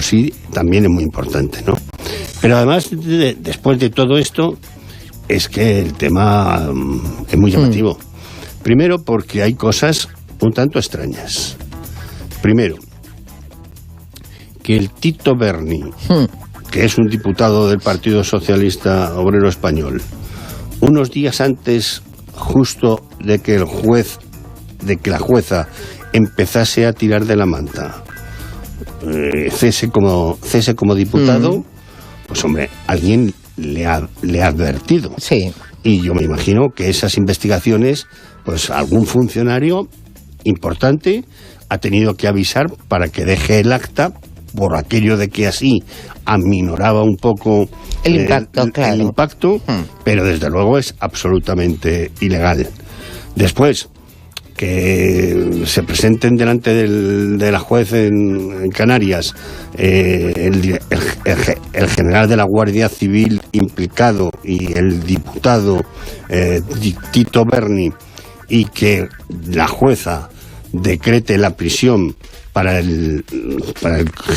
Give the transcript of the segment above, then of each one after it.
sí también es muy importante, ¿no? Pero además, después de todo esto, es que el tema es muy llamativo. Primero, porque hay cosas un tanto extrañas. Primero, que el Tito Berni, que es un diputado del Partido Socialista Obrero Español, unos días antes, justo de que la jueza empezase a tirar de la manta, cese como diputado, pues hombre, alguien le ha advertido. Sí. Y yo me imagino que esas investigaciones, pues algún funcionario importante ha tenido que avisar para que deje el acta, por aquello de que así aminoraba un poco el impacto, claro. El impacto, pero desde luego es absolutamente ilegal. Después, que se presenten delante de la juez en Canarias el general de la Guardia Civil implicado y el diputado Tito Berni, y que la jueza decrete la prisión para el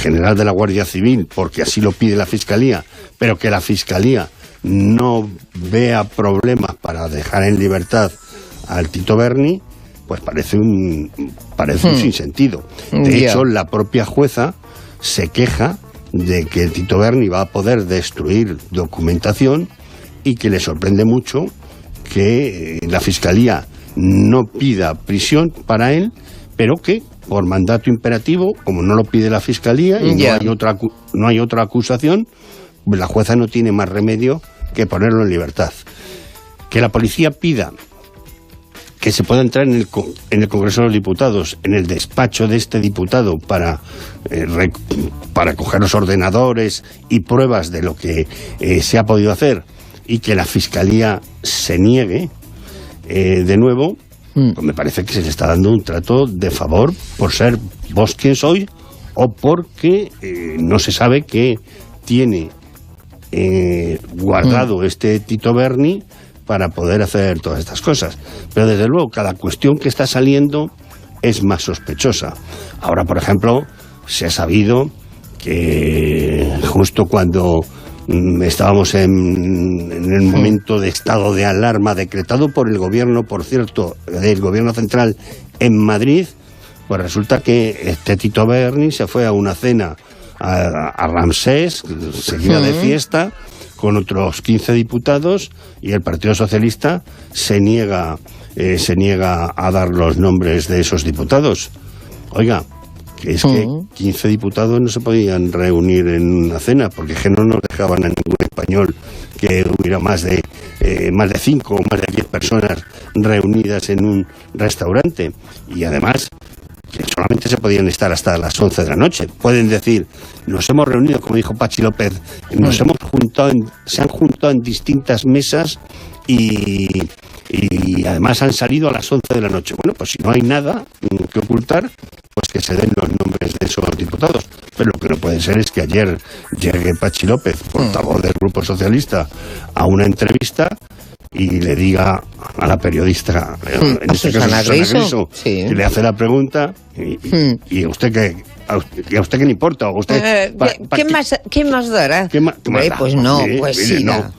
general de la Guardia Civil, porque así lo pide la Fiscalía, pero que la Fiscalía no vea problemas para dejar en libertad al Tito Berni, pues parece un sinsentido. De hecho, la propia jueza se queja de que el Tito Berni va a poder destruir documentación y que le sorprende mucho que la Fiscalía no pida prisión para él, pero que por mandato imperativo, como no lo pide la Fiscalía y no hay otra acusación, pues la jueza no tiene más remedio que ponerlo en libertad. Que la policía pida que se pueda entrar en el Congreso de los Diputados, en el despacho de este diputado para coger los ordenadores y pruebas de lo que se ha podido hacer, y que la Fiscalía se niegue de nuevo, pues me parece que se le está dando un trato de favor por ser vos quien sois, o porque no se sabe qué tiene guardado este Tito Berni para poder hacer todas estas cosas. Pero desde luego cada cuestión que está saliendo es más sospechosa. Ahora, por ejemplo, se ha sabido que justo cuando estábamos en el momento de estado de alarma decretado por el gobierno, por cierto, del gobierno central en Madrid, pues resulta que este Tito Berni se fue a una cena a Ramsés, seguida de fiesta, con otros 15 diputados, y el Partido Socialista se niega a dar los nombres de esos diputados. Oiga, que es que 15 diputados no se podían reunir en una cena, porque que no nos dejaban a ningún español que hubiera más de 5 o más de 10 personas reunidas en un restaurante. Y además, que solamente se podían estar hasta las 11 de la noche. Pueden decir, nos hemos reunido, como dijo Pachi López, se han juntado en distintas mesas y además han salido a las 11 de la noche. Bueno, pues si no hay nada que ocultar, pues que se den los nombres de esos diputados. Pero lo que no puede ser es que ayer llegue Pachi López, portavoz del Grupo Socialista, a una entrevista y le diga a la periodista, en este caso Susana Griso, sí, que le hace la pregunta, y a usted qué le importa, o usted ¿Qué más dará? Pues no, pues SIDA,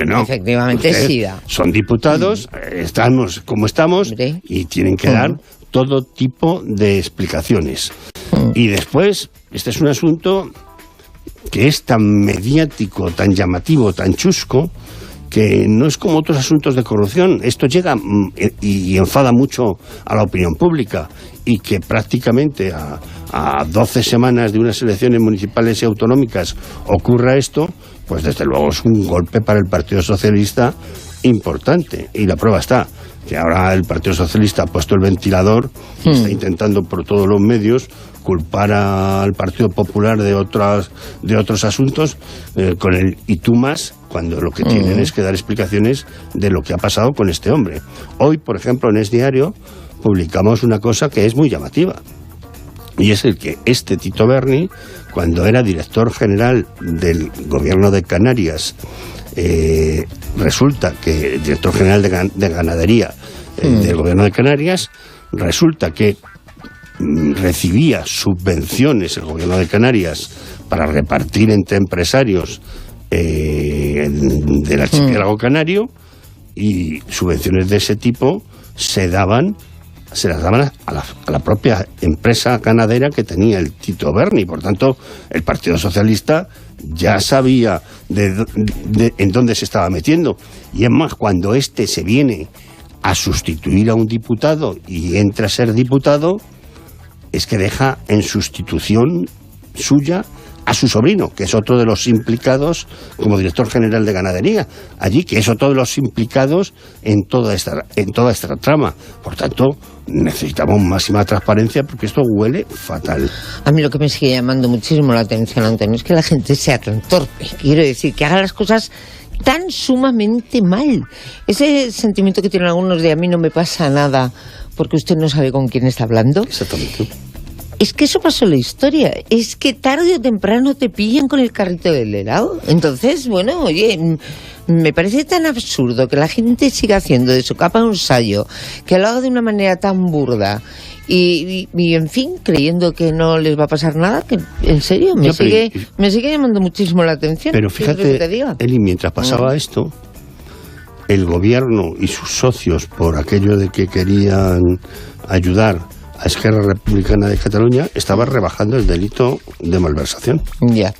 no, efectivamente ustedes SIDA. Son diputados, estamos como estamos, y tienen que dar todo tipo de explicaciones. Y después, este es un asunto que es tan mediático, tan llamativo, tan chusco, que no es como otros asuntos de corrupción. Esto llega y enfada mucho a la opinión pública, y que prácticamente a 12 semanas de unas elecciones municipales y autonómicas ocurra esto, pues desde luego es un golpe para el Partido Socialista importante. Y la prueba está, que ahora el Partido Socialista ha puesto el ventilador y está intentando por todos los medios culpar al Partido Popular de otros asuntos con el y tú más, cuando lo que tienen es que dar explicaciones de lo que ha pasado con este hombre. Hoy, por ejemplo, en Es Diario publicamos una cosa que es muy llamativa, y es el que este Tito Berni, cuando era director general del gobierno de Canarias, resulta que director general de ganadería del gobierno de Canarias, resulta que recibía subvenciones el gobierno de Canarias para repartir entre empresarios del archipiélago canario, y subvenciones de ese tipo se las daban a la propia empresa ganadera que tenía el Tito Berni. Por tanto, el Partido Socialista ya sabía en dónde se estaba metiendo. Y es más, cuando se viene a sustituir a un diputado y entra a ser diputado, es que deja en sustitución suya a su sobrino, que es otro de los implicados como director general de ganadería allí, que es otro de los implicados en toda esta trama. Por tanto, necesitamos máxima transparencia, porque esto huele fatal. A mí lo que me sigue llamando muchísimo la atención, Antonio, es que la gente sea tan torpe. Quiero decir, que haga las cosas tan sumamente mal. Ese sentimiento que tienen algunos de a mí no me pasa nada porque usted no sabe con quién está hablando. Exactamente. Es que eso pasó en la historia. Es que tarde o temprano te pillan con el carrito del helado. Entonces, bueno, oye, me parece tan absurdo que la gente siga haciendo de su capa un sayo, que lo haga de una manera tan burda y en fin, creyendo que no les va a pasar nada, que en serio me sigue llamando muchísimo la atención. Pero fíjate, Eli, mientras pasaba esto, el gobierno y sus socios, por aquello de que querían ayudar a Esquerra Republicana de Cataluña, estaba rebajando el delito de malversación. Ya.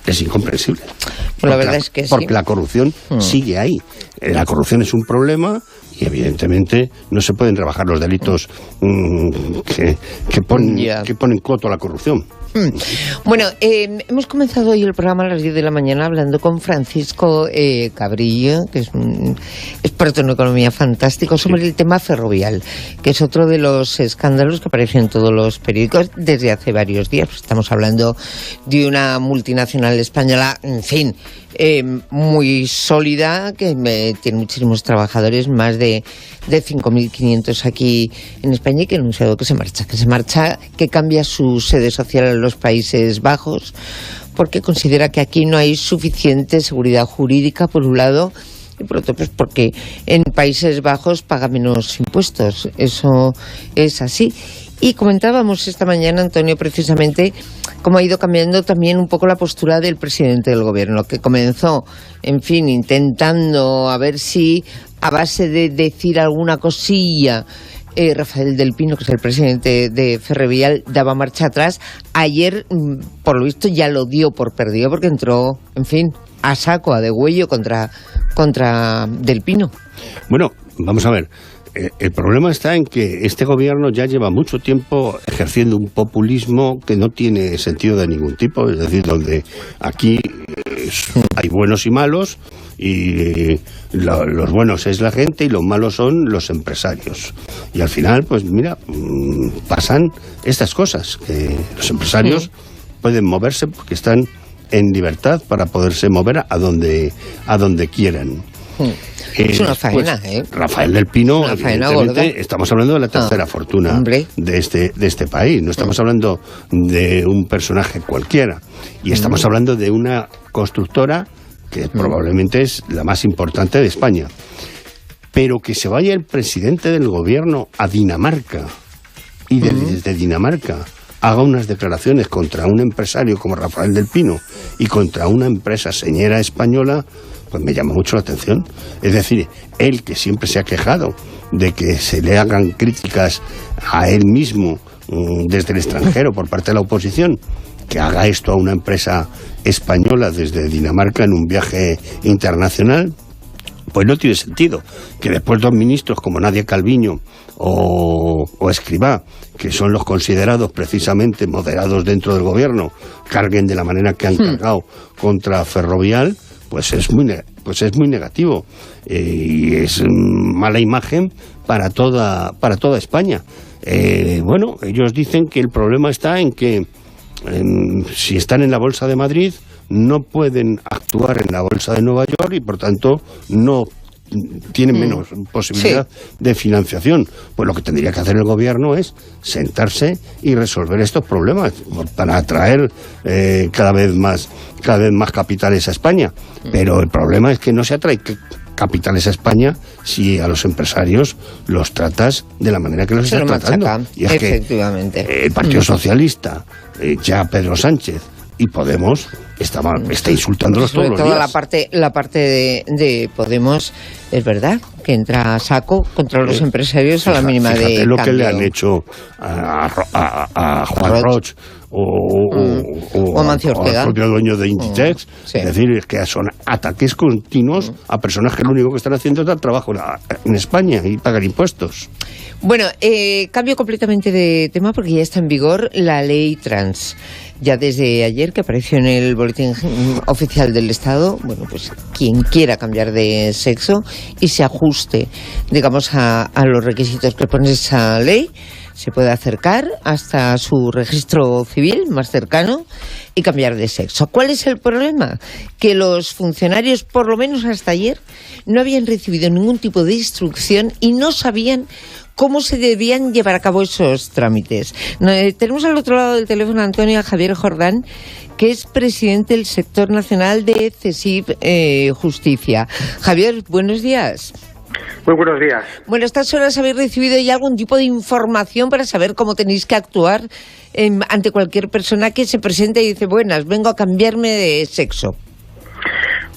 Es incomprensible. Pues la verdad es que porque la corrupción sigue ahí. La corrupción es un problema y evidentemente no se pueden rebajar los delitos que ponen coto a la corrupción. Bueno, hemos comenzado hoy el programa a las 10 de la mañana hablando con Francisco Cabrillo, que es un experto en economía fantástico, sobre el tema ferrovial, que es otro de los escándalos que aparecen en todos los periódicos desde hace varios días. Estamos hablando de una multinacional española, en fin, muy sólida, que tiene muchísimos trabajadores, más de 5.500 aquí en España, y que ha anunciado que se marcha, que cambia su sede social a los Países Bajos, porque considera que aquí no hay suficiente seguridad jurídica, por un lado, y por otro, pues porque en Países Bajos paga menos impuestos. Eso es así. Y comentábamos esta mañana, Antonio, precisamente cómo ha ido cambiando también un poco la postura del presidente del gobierno, que comenzó, en fin, intentando a ver si a base de decir alguna cosilla, Rafael del Pino, que es el presidente de Ferrovial, daba marcha atrás. Ayer, por lo visto, ya lo dio por perdido, porque entró, en fin, a saco, a degüello contra del Pino. Bueno, vamos a ver. El problema está en que este gobierno ya lleva mucho tiempo ejerciendo un populismo que no tiene sentido de ningún tipo, es decir, donde aquí hay buenos y malos, y los buenos es la gente y los malos son los empresarios. Y al final, pues mira, pasan estas cosas, que los empresarios pueden moverse porque están en libertad para poderse mover a donde quieran. Es una faena, Rafael del Pino, evidentemente, estamos hablando de la tercera fortuna de este país. No estamos hablando de un personaje cualquiera. Y estamos hablando de una constructora que probablemente es la más importante de España. Pero que se vaya el presidente del gobierno a Dinamarca y desde Dinamarca haga unas declaraciones contra un empresario como Rafael del Pino y contra una empresa señera española, pues me llama mucho la atención. Es decir, él, que siempre se ha quejado de que se le hagan críticas a él mismo desde el extranjero por parte de la oposición, que haga esto a una empresa española desde Dinamarca en un viaje internacional, pues no tiene sentido. Que después dos ministros como Nadia Calviño o Escrivá, que son los considerados precisamente moderados dentro del gobierno, carguen de la manera que han cargado contra Ferrovial, pues es muy negativo, y es mala imagen para toda España. Bueno, ellos dicen que el problema está en que si están en la Bolsa de Madrid no pueden actuar en la Bolsa de Nueva York y por tanto no tienen menos posibilidad de financiación. Pues lo que tendría que hacer el gobierno es sentarse y resolver estos problemas para atraer cada vez más capitales a España. Pero el problema es que no se atrae capitales a España si a los empresarios los tratas de la manera que los estás tratando. Y es efectivamente. Que el Partido Socialista, ya Pedro Sánchez y Podemos está insultándolos todos los días. La parte de Podemos, es verdad, que entra a saco contra los empresarios a la mínima de lo cambio. Que le han hecho a Juan Roig o a Mancio Ortega, al propio dueño de Inditex. Sí. Es decir, que son ataques continuos a personas que lo único que están haciendo es dar trabajo en España y pagar impuestos. Bueno, cambio completamente de tema porque ya está en vigor la ley trans. Ya desde ayer, que apareció en el Boletín Oficial del Estado, bueno, pues quien quiera cambiar de sexo y se ajuste, digamos, a los requisitos que pone esa ley, se puede acercar hasta su registro civil más cercano y cambiar de sexo. ¿Cuál es el problema? Que los funcionarios, por lo menos hasta ayer, no habían recibido ningún tipo de instrucción y no sabían cómo se debían llevar a cabo esos trámites. Tenemos al otro lado del teléfono a Antonio Javier Jordán, que es presidente del sector nacional de CESIF Justicia. Javier, buenos días. Muy buenos días. Bueno, a estas horas habéis recibido ya algún tipo de información para saber cómo tenéis que actuar ante cualquier persona que se presente y dice, buenas, vengo a cambiarme de sexo.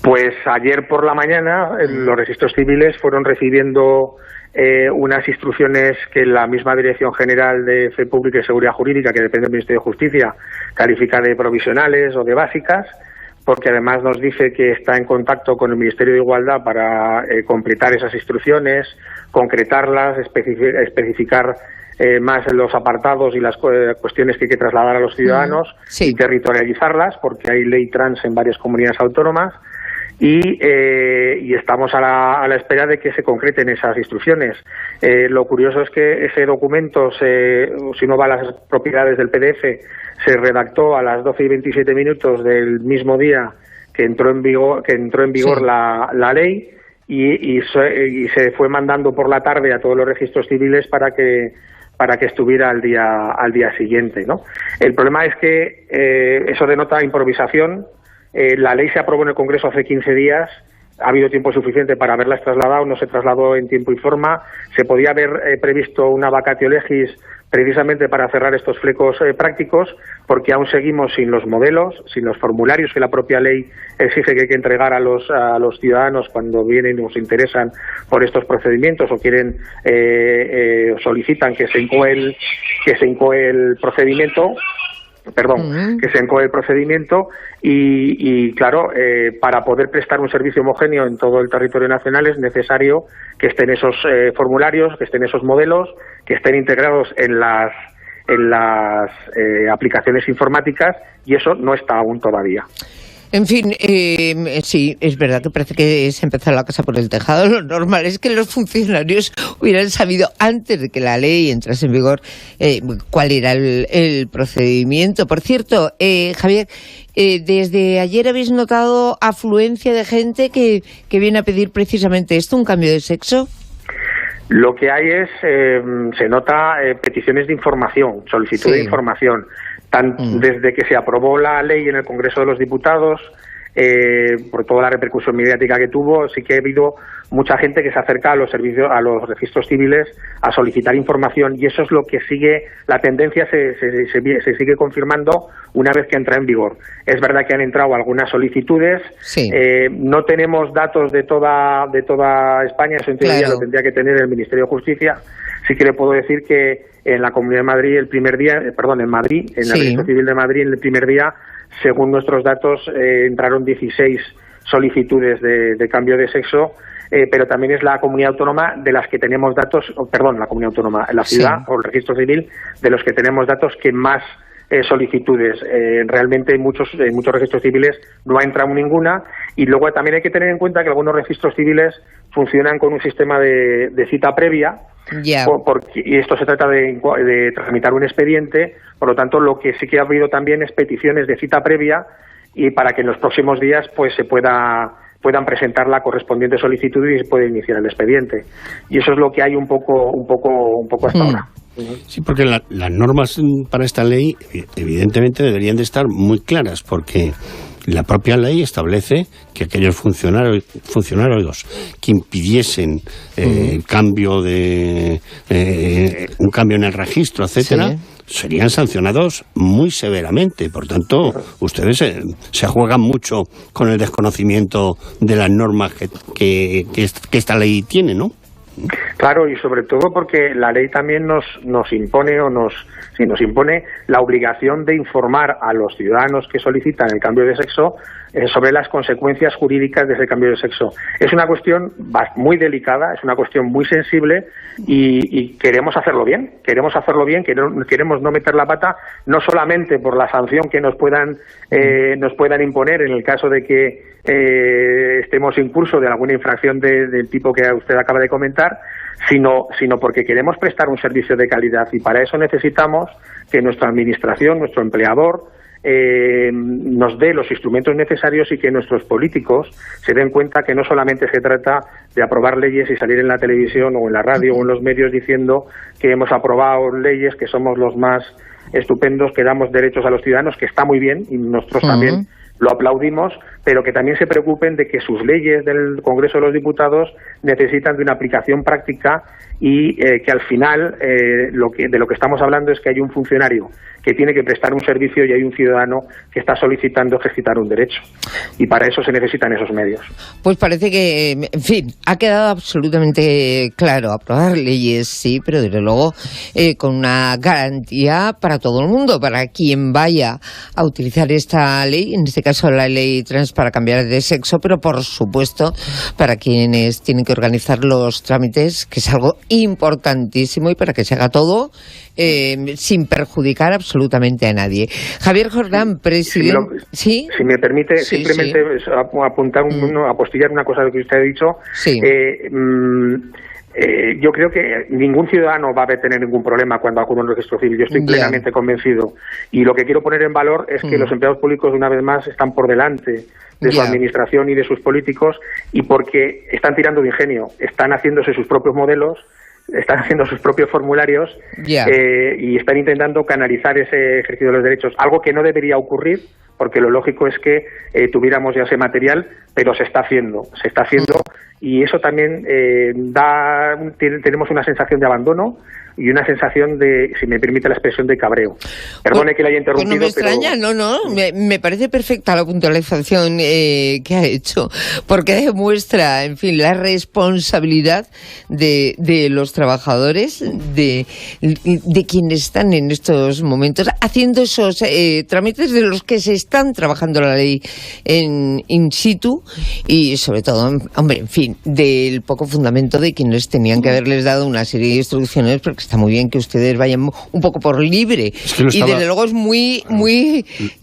Pues ayer por la mañana los registros civiles fueron recibiendo unas instrucciones que la misma Dirección General de Fe Pública y Seguridad Jurídica, que depende del Ministerio de Justicia, califica de provisionales o de básicas, porque además nos dice que está en contacto con el Ministerio de Igualdad para completar esas instrucciones, concretarlas, especificar más los apartados y las cuestiones que hay que trasladar a los ciudadanos y territorializarlas, porque hay ley trans en varias comunidades autónomas. Y estamos a la espera de que se concreten esas instrucciones. Lo curioso es que ese documento, si uno va a las propiedades del PDF, se redactó a las 12:27 del mismo día que entró en vigor la ley y se fue mandando por la tarde a todos los registros civiles para que estuviera al día siguiente, ¿no? El problema es que eso denota improvisación. La ley se aprobó en el Congreso hace 15 días, ha habido tiempo suficiente para haberlas trasladado, no se trasladó en tiempo y forma. Se podía haber previsto una vacatio legis precisamente para cerrar estos flecos prácticos, porque aún seguimos sin los modelos, sin los formularios que la propia ley exige que hay que entregar a los ciudadanos cuando vienen o se interesan por estos procedimientos o quieren solicitan que se incoe el procedimiento. Que se encoe el procedimiento y claro, para poder prestar un servicio homogéneo en todo el territorio nacional es necesario que estén esos formularios, que estén esos modelos, que estén integrados en las aplicaciones informáticas y eso no está aún todavía. En fin, sí, es verdad que parece que se empezó la casa por el tejado. Lo normal es que los funcionarios hubieran sabido antes de que la ley entrase en vigor cuál era el procedimiento. Por cierto, Javier, desde ayer habéis notado afluencia de gente que viene a pedir precisamente esto, un cambio de sexo. Lo que hay es, se nota peticiones de información, solicitud de información. Desde que se aprobó la ley en el Congreso de los Diputados, por toda la repercusión mediática que tuvo, sí que ha habido mucha gente que se acerca a los registros civiles a solicitar información y eso es lo que sigue, la tendencia se sigue confirmando una vez que entra en vigor. Es verdad que han entrado algunas solicitudes, no tenemos datos de toda España, eso en teoría lo tendría que tener el Ministerio de Justicia. Sí que le puedo decir que en la Comunidad de Madrid en Madrid, en el Registro Civil de Madrid, en el primer día, según nuestros datos, entraron 16 solicitudes de cambio de sexo, pero también es la comunidad autónoma de las que tenemos datos, la comunidad autónoma, la ciudad o el registro civil de los que tenemos datos que más solicitudes. Realmente en muchos registros civiles no ha entrado ninguna y luego también hay que tener en cuenta que algunos registros civiles funcionan con un sistema de cita previa. Y esto se trata de tramitar un expediente, por lo tanto lo que sí que ha habido también es peticiones de cita previa y para que en los próximos días pues se puedan presentar la correspondiente solicitud y se pueda iniciar el expediente. Y eso es lo que hay un poco hasta ahora. Sí, porque las normas para esta ley evidentemente deberían de estar muy claras, porque La propia ley establece que aquellos funcionarios que impidiesen un cambio en el registro, etcétera, serían sancionados muy severamente. Por tanto, ustedes se juegan mucho con el desconocimiento de las normas que esta ley tiene, ¿no? Claro, y sobre todo porque la ley también nos impone nos impone la obligación de informar a los ciudadanos que solicitan el cambio de sexo sobre las consecuencias jurídicas de ese cambio de sexo. Es una cuestión muy delicada, es una cuestión muy sensible y queremos hacerlo bien, queremos no meter la pata, no solamente por la sanción que nos puedan imponer en el caso de que estemos en curso de alguna infracción del tipo que usted acaba de comentar, sino porque queremos prestar un servicio de calidad, y para eso necesitamos que nuestra administración, nuestro empleador, nos dé los instrumentos necesarios y que nuestros políticos se den cuenta que no solamente se trata de aprobar leyes y salir en la televisión o en la radio o en los medios diciendo que hemos aprobado leyes, que somos los más estupendos, que damos derechos a los ciudadanos, que está muy bien y nosotros también lo aplaudimos, pero que también se preocupen de que sus leyes del Congreso de los Diputados necesitan de una aplicación práctica y que al final de lo que estamos hablando es que hay un funcionario que tiene que prestar un servicio y hay un ciudadano que está solicitando ejercitar un derecho. Y para eso se necesitan esos medios. Pues parece que, en fin, ha quedado absolutamente claro. Aprobar leyes, sí, pero desde luego con una garantía para todo el mundo, para quien vaya a utilizar esta ley, en este caso la ley trans, para cambiar de sexo, pero por supuesto para quienes tienen que organizar los trámites, que es algo importantísimo, y para que se haga todo sin perjudicar absolutamente a nadie. Javier Jordán, presidente... Si me permite, simplemente apuntar, apostillar una cosa de lo que usted ha dicho. Yo creo que ningún ciudadano va a tener ningún problema cuando acude a un registro civil. Yo estoy plenamente convencido. Y lo que quiero poner en valor es que los empleados públicos, una vez más, están por delante de su administración y de sus políticos, y porque están tirando de ingenio, están haciéndose sus propios modelos, están haciendo sus propios formularios y están intentando canalizar ese ejercicio de los derechos, algo que no debería ocurrir, porque lo lógico es que tuviéramos ya ese material, pero se está haciendo, y eso también tenemos una sensación de abandono y una sensación de, si me permite la expresión, de cabreo. Perdone que le haya interrumpido. Pues no me extraña, me parece perfecta la puntualización que ha hecho, porque demuestra, en fin, la responsabilidad de los trabajadores, de quienes están en estos momentos haciendo esos trámites de los que se están trabajando la ley in situ, y sobre todo, hombre, en fin, del poco fundamento de quienes tenían que haberles dado una serie de instrucciones, porque está muy bien que ustedes vayan un poco por libre, y desde luego es muy,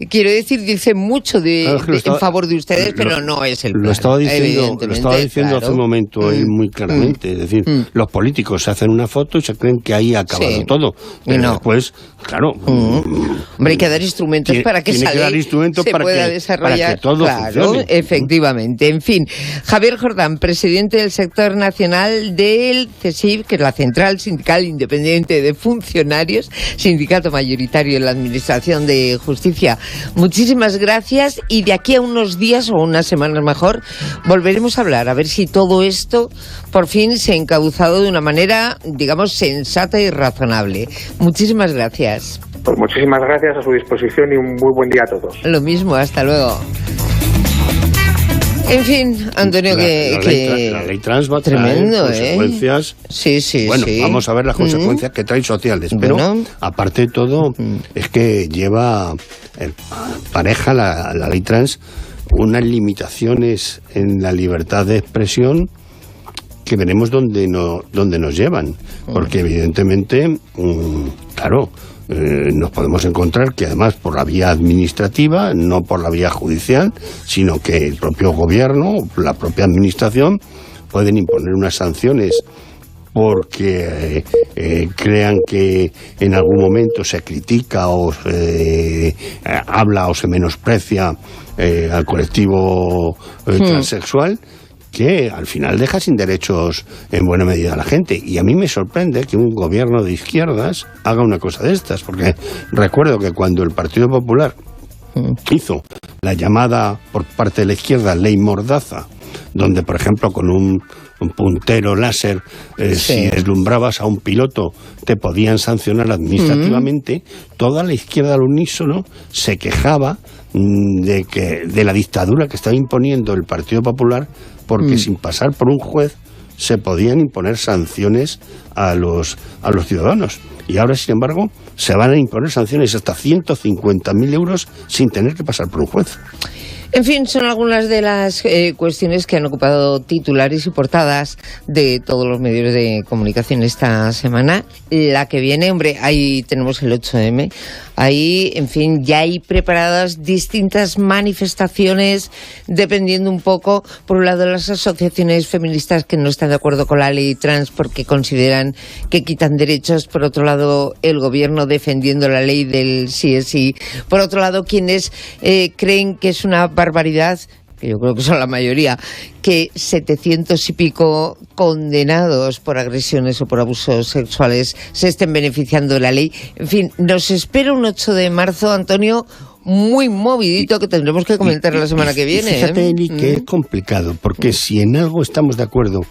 quiero decir, dice mucho en favor de ustedes, pero no es el plan. Lo estaba diciendo hace un momento él muy claramente, es decir, los políticos se hacen una foto y se creen que ahí ha acabado todo, pero después, claro... Hombre, hay que dar instrumentos para que esa ley se pueda desarrollar. Para que todo funcione. Efectivamente. En fin, Javier Jordán, presidente del sector nacional del CESIF, que es la Central Sindical Independiente de Funcionarios, sindicato mayoritario en la Administración de Justicia. Muchísimas gracias, y de aquí a unos días o unas semanas mejor volveremos a hablar, a ver si todo esto por fin se ha encauzado de una manera, digamos, sensata y razonable. Muchísimas gracias. Pues muchísimas gracias, a su disposición, y un muy buen día a todos. Lo mismo, hasta luego. En fin, Antonio, la ley trans va a traer consecuencias. Vamos a ver las consecuencias que trae sociales, pero aparte de todo, es que lleva pareja la ley trans unas limitaciones en la libertad de expresión que veremos dónde nos llevan, porque evidentemente, claro, nos podemos encontrar que además por la vía administrativa, no por la vía judicial, sino que el propio gobierno, la propia administración, pueden imponer unas sanciones porque crean que en algún momento se critica o se habla o se menosprecia al colectivo transexual, que al final deja sin derechos en buena medida a la gente. Y a mí me sorprende que un gobierno de izquierdas haga una cosa de estas, porque recuerdo que cuando el Partido Popular hizo la llamada por parte de la izquierda ley Mordaza, donde, por ejemplo, con un puntero láser, si deslumbrabas a un piloto, te podían sancionar administrativamente. Toda la izquierda al unísono se quejaba de la dictadura que estaba imponiendo el Partido Popular, porque sin pasar por un juez se podían imponer sanciones a los ciudadanos. Y ahora, sin embargo, se van a imponer sanciones hasta 150.000 euros sin tener que pasar por un juez. En fin, son algunas de las cuestiones que han ocupado titulares y portadas de todos los medios de comunicación esta semana. La que viene, hombre, ahí tenemos el 8M. Ahí, en fin, ya hay preparadas distintas manifestaciones, dependiendo un poco, por un lado, las asociaciones feministas que no están de acuerdo con la ley trans porque consideran que quitan derechos. Por otro lado, el gobierno defendiendo la ley del sí es sí. Por otro lado, quienes creen que es una barbaridad, que yo creo que son la mayoría, que 700 y pico condenados por agresiones o por abusos sexuales se estén beneficiando de la ley. En fin, nos espera un 8 de marzo, Antonio, muy movidito, que tendremos que comentar la semana que viene. Fíjate, Eli, que es complicado, porque si en algo estamos de acuerdo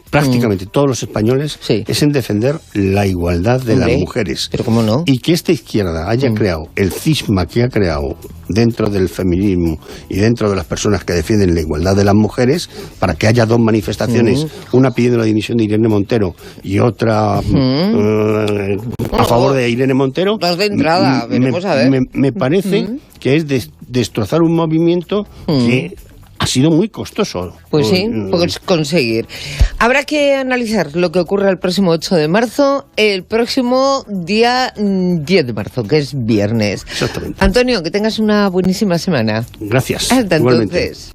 prácticamente todos los españoles, es en defender la igualdad de las mujeres. Pero cómo no. Y que esta izquierda haya creado el cisma que ha creado dentro del feminismo y dentro de las personas que defienden la igualdad de las mujeres, para que haya dos manifestaciones, una pidiendo la dimisión de Irene Montero y otra a favor de Irene Montero. Vas de entrada, veremos a ver. Me parece que es destrozar un movimiento que ha sido muy costoso. Pues sí, pues conseguir. Habrá que analizar lo que ocurre el próximo 8 de marzo, el próximo día 10 de marzo, que es viernes. Exactamente. Antonio, que tengas una buenísima semana. Gracias. Hasta igualmente. entonces.